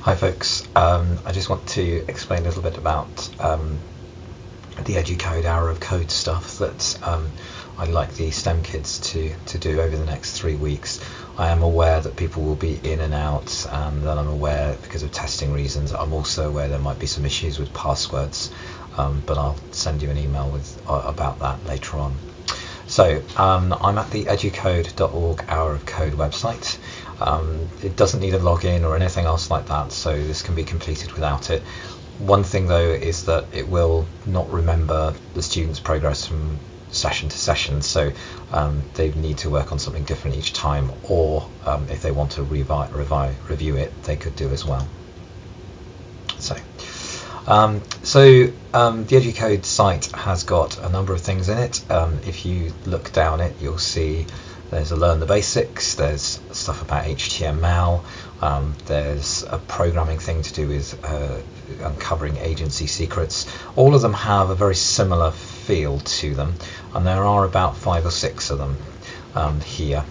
Hi folks, I just want to explain a little bit about the EduCode Hour of Code stuff that I'd like the STEM kids to do over the next 3 weeks. I am aware that people will be in and out, and then I'm aware, because of testing reasons, I'm also aware there might be some issues with passwords, but I'll send you an email with about that later on. So I'm at the educode.org Hour of Code website. It doesn't need a login or anything else like that, so this can be completed without it. One thing though is that it will not remember the students' progress from session to session, so they need to work on something different each time, or if they want to review it, they could do as well. The EduCode site has got a number of things in it. If you look down it, you'll see there's a Learn the Basics, there's stuff about HTML, there's a programming thing to do with uncovering agency secrets. All of them have a very similar feel to them, and there are about 5 or 6 of them here.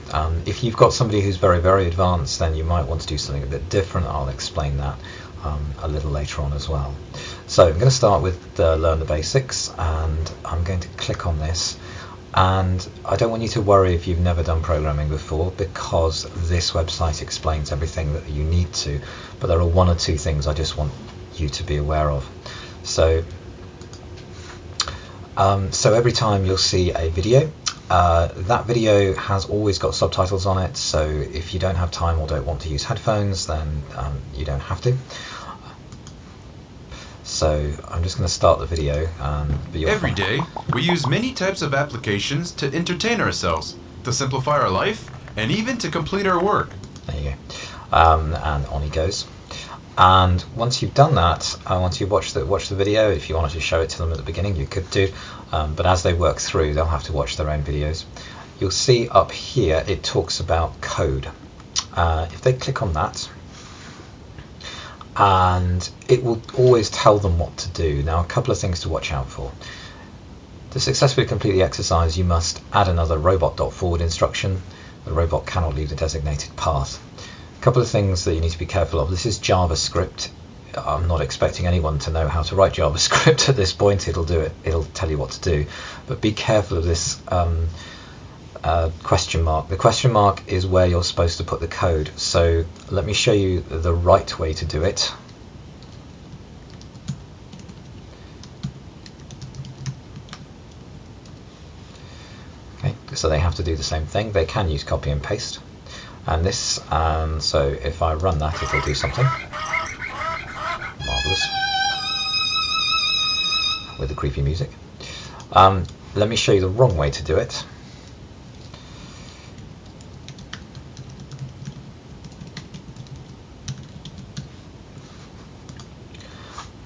If you've got somebody who's very, very advanced, then you might want to do something a bit different. I'll explain that a little later on as well. So I'm going to start with Learn the Basics, and I'm going to click on this. And I don't want you to worry if you've never done programming before, because this website explains everything that you need to, but there are 1 or 2 things I just want you to be aware of. So every time you'll see a video, that video has always got subtitles on it, so if you don't have time or don't want to use headphones, then you don't have to. So I'm just going to start the video. Every day, we use many types of applications to entertain ourselves, to simplify our life, and even to complete our work. There you go. And on he goes. And once you've done that, once you watch the video, if you wanted to show it to them at the beginning, you could do. But as they work through, they'll have to watch their own videos. You'll see up here it talks about code. If they click on that, and it will always tell them what to do. Now, a couple of things to watch out for. To successfully complete the exercise, you must add another robot.forward instruction. The robot cannot leave the designated path. A couple of things that you need to be careful of. This is JavaScript. I'm not expecting anyone to know how to write JavaScript at this point. It'll do it. It'll tell you what to do. But be careful of this question mark. The question mark is where you're supposed to put the code. So let me show you the right way to do it. Okay, so they have to do the same thing. They can use copy and paste. And this, so if I run that, it'll do something. Marvelous. With the creepy music. Let me show you the wrong way to do it.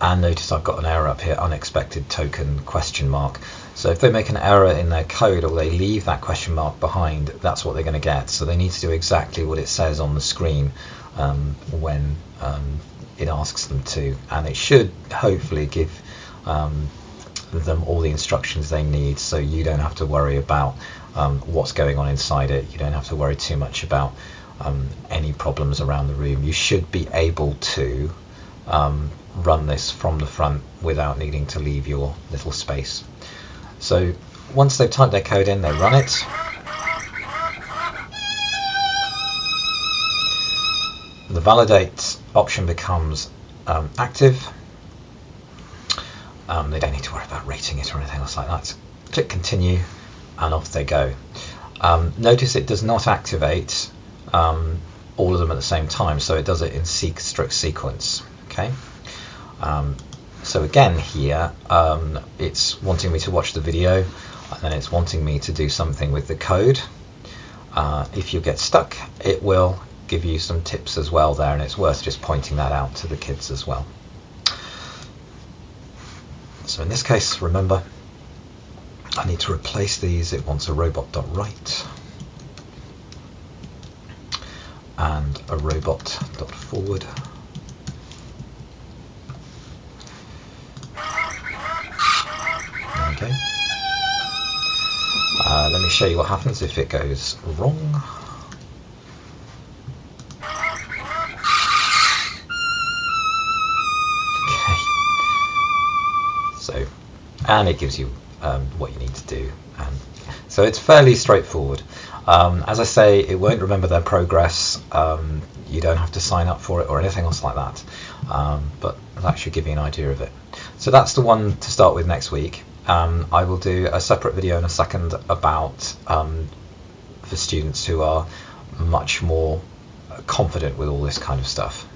And notice I've got an error up here, unexpected token question mark. So if they make an error in their code, or they leave that question mark behind, that's what they're going to get. So they need to do exactly what it says on the screen when it asks them to, and it should hopefully give them all the instructions they need, so you don't have to worry about what's going on inside it. You don't have to worry too much about any problems around the room. You should be able to run this from the front without needing to leave your little space. So once they've typed their code in, they run it. The validate option becomes active. They don't need to worry about rating it or anything else like that. Click continue, and off they go. Notice it does not activate all of them at the same time, so it does it in strict sequence. Okay. So again here, it's wanting me to watch the video, and then it's wanting me to do something with the code. If you get stuck, it will give you some tips as well there, and it's worth just pointing that out to the kids as well. So in this case, remember, I need to replace these. It wants a robot.write and a robot.forward. Okay. Let me show you what happens if it goes wrong. and it gives you what you need to do. And so it's fairly straightforward. As I say, it won't remember their progress. You don't have to sign up for it or anything else like that. But that should give you an idea of it. So that's the one to start with next week. I will do a separate video in a second about for students who are much more confident with all this kind of stuff.